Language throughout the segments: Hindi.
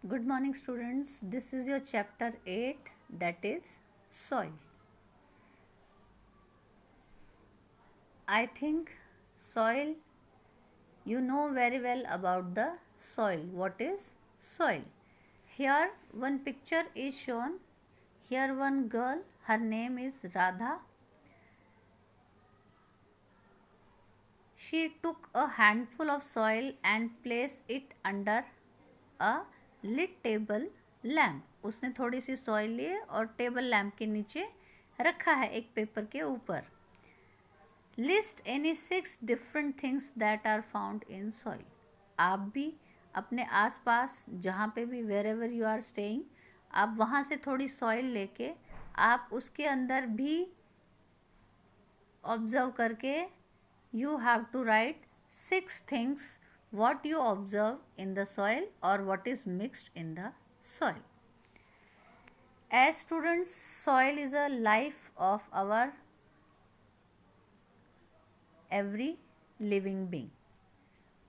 Good morning, students. This is your chapter 8, that is soil. I think soil, you know very well about the soil. What is soil? Here one picture is shown. Here one girl, her name is Radha. She took a handful of soil and placed it under a lit table lamp. उसने थोड़ी सी सॉइल लिए और टेबल लैम्प के नीचे रखा है एक पेपर के ऊपर. List any 6 different things that are found in soil. आप भी अपने आसपास जहाँ पे भी wherever you are staying, आप वहाँ से थोड़ी सॉइल लेके आप उसके अंदर भी ऑब्जर्व करके you have to write 6 things what you observe in the soil or what is mixed in the soil. As students, soil is a life of our every living being.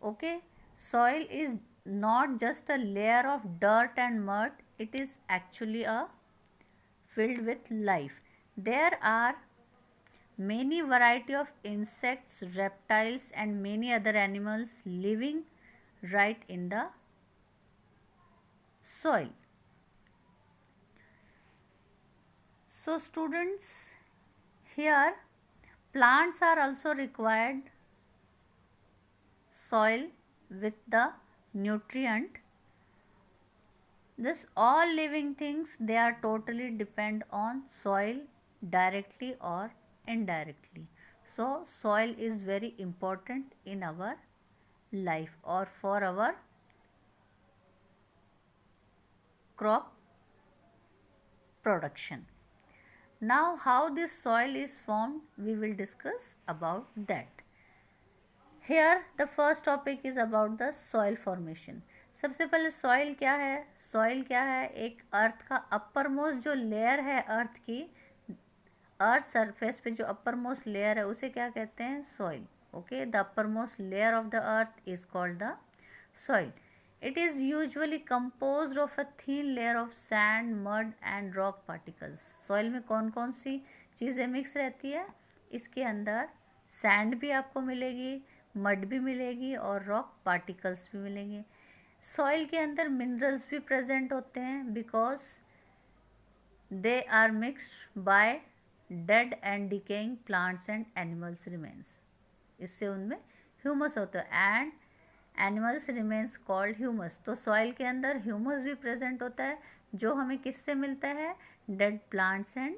Okay, soil is not just a layer of dirt and mud, it is actually a filled with life. There are many variety of insects, reptiles and many other animals living right in the soil. So students, here plants are also required soil with the nutrient. This all living things, they are totally depend on soil directly or indirectly. So soil is very important in our life or for our crop production. Now how this soil is formed, we will discuss about that. Here the first topic is about the soil formation. सबसे पहले सॉइल क्या है? सॉइल क्या है? एक अर्थ का अपर मोस्ट जो लेयर है अर्थ की, अर्थ सरफेस पे जो अपर मोस्ट लेयर है उसे क्या कहते हैं? Soil. Okay, the upper most layer of the earth is called the soil. It is usually composed of a thin layer of sand, mud and rock particles. Soil में कौन कौन सी चीज़ें मिक्स रहती है? इसके अंदर सैंड भी आपको मिलेगी, मड भी मिलेगी और रॉक पार्टिकल्स भी मिलेंगे. सॉइल के अंदर मिनरल्स भी प्रेजेंट होते हैं because they are mixed by dead and decaying plants and animals remains. इससे उनमें ह्यूमस होता है and animals remains called humus. तो सॉइल के अंदर ह्यूमस भी प्रेजेंट होता है जो हमें किससे मिलता है? डेड प्लांट्स एंड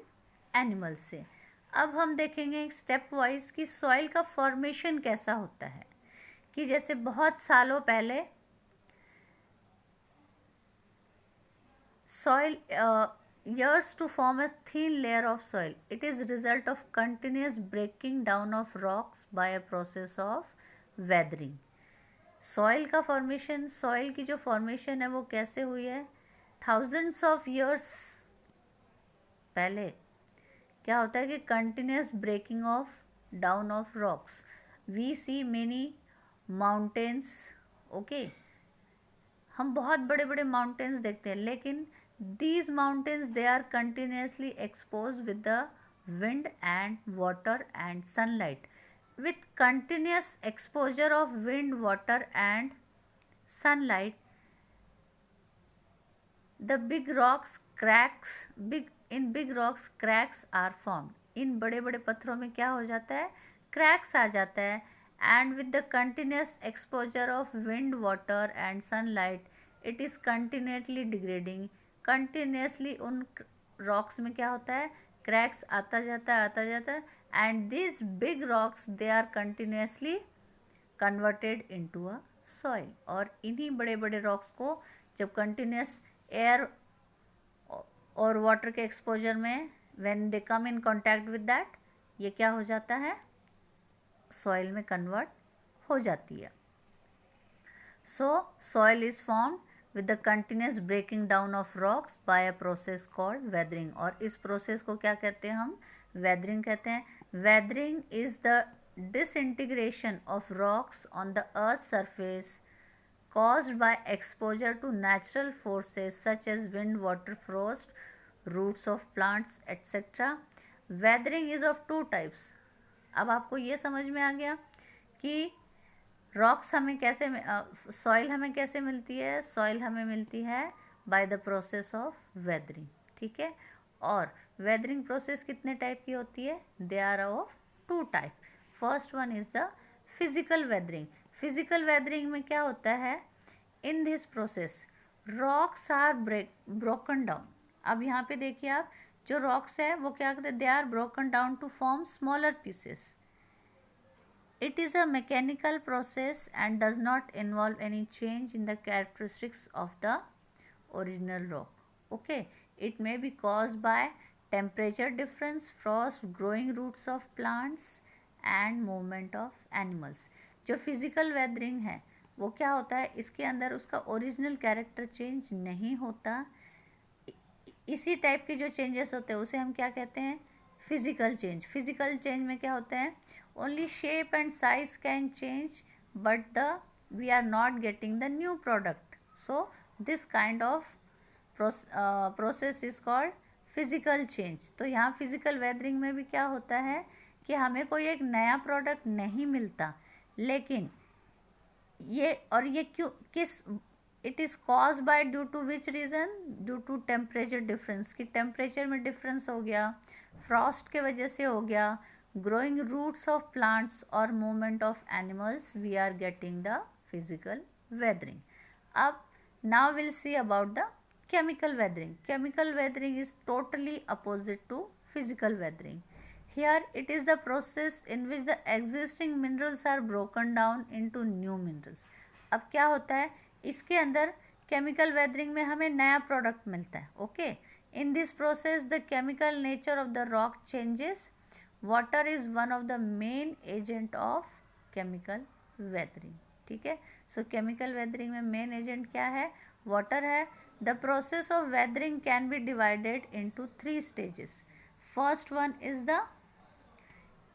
एनिमल्स से. अब हम देखेंगे स्टेप वाइज कि सॉइल का फॉर्मेशन कैसा होता है. कि जैसे बहुत सालों पहले soil years to form a thin layer of soil. It is result of continuous breaking down of rocks by a process of weathering. Soil का फॉर्मेशन, सॉइल की जो फॉर्मेशन है वो कैसे हुई है? थाउजेंड्स ऑफ ईयर्स पहले क्या होता है कि continuous breaking off down of rocks. We see many mountains. Okay, हम बहुत बड़े बड़े माउंटेन्स देखते हैं लेकिन these mountains they are continuously exposed with the wind and water and sunlight. With continuous exposure of wind, water and sunlight, the big rocks cracks are formed. इन बड़े बड़े पत्थरों में क्या हो जाता है? क्रैक्स आ जाता है. and with the continuous exposure of wind, water and sunlight, it is continuously degrading. Continuously उन रॉक्स में क्या होता है? क्रैक्स आता जाता है and this big rocks they are continuously converted into a soil. और इन्हीं बड़े बड़े रॉक्स को जब कंटिन्यूस एयर और वाटर के एक्सपोजर में when they come in contact with that, ये क्या हो जाता है? सॉइल में कन्वर्ट हो जाती है. सो soil is formed with the continuous breaking down of rocks by a process called weathering. और इस प्रोसेस को क्या कहते हैं? हम weathering कहते हैं. weathering is the disintegration of rocks on the earth's surface caused by exposure to natural forces such as wind, water, frost, roots of plants, etc. Weathering is of two types. अब आपको ये समझ में आ गया कि रॉक्स हमें कैसे, सॉइल हमें कैसे मिलती है. सॉइल हमें मिलती है by the process of weathering. ठीक है. और वेदरिंग प्रोसेस कितने टाइप की होती है? They are of two type. First one is the physical weathering. Physical weathering में क्या होता है? In this process rocks are broken down. अब यहाँ पे देखिए आप, जो रॉक्स है वो क्या करते हैं? They are broken down to form smaller pieces. It is a mechanical process and does not involve any change in the characteristics of the original rock. Okay, it may be caused by temperature difference, frost, growing roots of plants and movement of animals. जो physical weathering है वो क्या होता है? इसके अंदर उसका ओरिजिनल कैरेक्टर चेंज नहीं होता. इसी टाइप के जो चेंजेस होते हैं उसे हम क्या कहते हैं? Physical change. फिजिकल चेंज में क्या होता है? only shape and size can change, but we are not getting the new product. So this kind of process is called physical change. तो यहाँ physical weathering में भी क्या होता है कि हमें कोई एक नया प्रोडक्ट नहीं मिलता, लेकिन ये क्यों, किस, it is cause by due to which reason? Due to temperature difference. कि टेम्परेचर में डिफरेंस हो गया, फ्रॉस्ट के वजह से हो गया, growing roots of plants or movement of animals, we are getting the physical weathering. Up now we'll see about the chemical weathering. Chemical weathering is totally opposite to physical weathering. Here it is the process in which the existing minerals are broken down into new minerals. अब क्या होता है? इसके अंदर chemical weathering में हमें नया product मिलता है. Okay, in this process the chemical nature of the rock changes. Water is one of the main agent of chemical weathering. ठीक है. सो केमिकल वेदरिंग में मेन एजेंट क्या है? वाटर है. The process of weathering can be divided into 3 stages. First one is the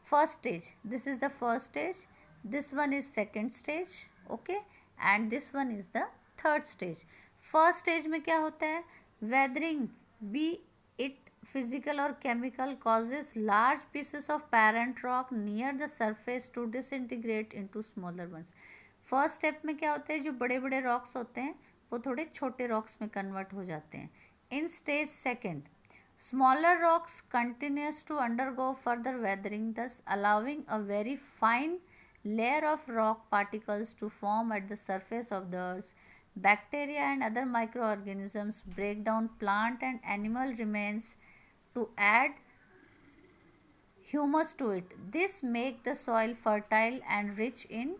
first stage. This is the first stage. This one is second stage. Okay. And this one is the third stage. First stage में क्या होता है? Weathering B it physical or chemical causes large pieces of parent rock near the surface to disintegrate into smaller ones. First step में क्या होता है? जो बड़े बड़े रॉक्स होते हैं वो थोड़े छोटे रॉक्स में कन्वर्ट हो जाते हैं. In stage second smaller rocks continues to undergo further weathering, thus allowing a very fine layer of rock particles to form at the surface of the earth. Bacteria and other microorganisms break down plant and animal remains to add humus to it. This makes the soil fertile and rich in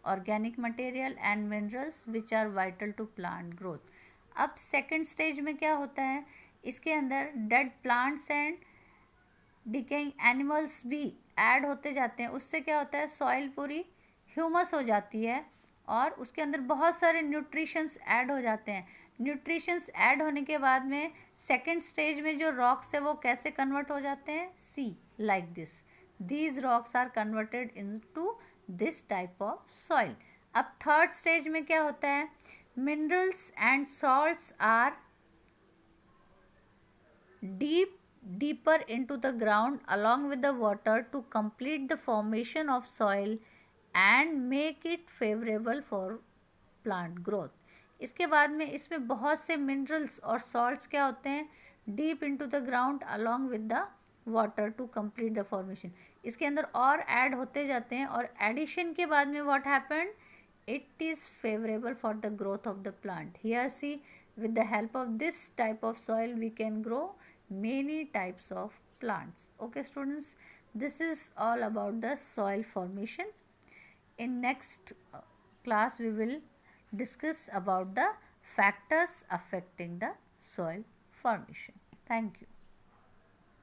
organic material and minerals which are vital to plant growth. अब सेकेंड स्टेज में क्या होता है? इसके अंदर dead plants and decaying animals भी ऐड होते जाते हैं. उससे क्या होता है? सॉइल पूरी ह्यूमस हो जाती है और उसके अंदर बहुत सारे न्यूट्रिशंस ऐड हो जाते हैं. न्यूट्रिशंस ऐड होने के बाद में सेकेंड स्टेज में जो रॉक्स है वो कैसे कन्वर्ट हो जाते हैं? See like this. These rocks are converted into this type of soil. अब थर्ड स्टेज में क्या होता है? Minerals and salts are deeper into the ground along with the water to complete the formation of soil and make it favorable for plant growth. इसके बाद में इसमें बहुत से मिनरल्स और सॉल्ट्स क्या होते हैं? Deep into the ground along with the water to complete the formation. इसके अंदर और ऐड होते जाते हैं और एडिशन के बाद में what happened? It is favourable for the growth of the plant. Here see, with the help of this type of soil we can grow many types of plants. Okay students, this is all about the soil formation. In next class we will discuss about the factors affecting the soil formation. Thank you.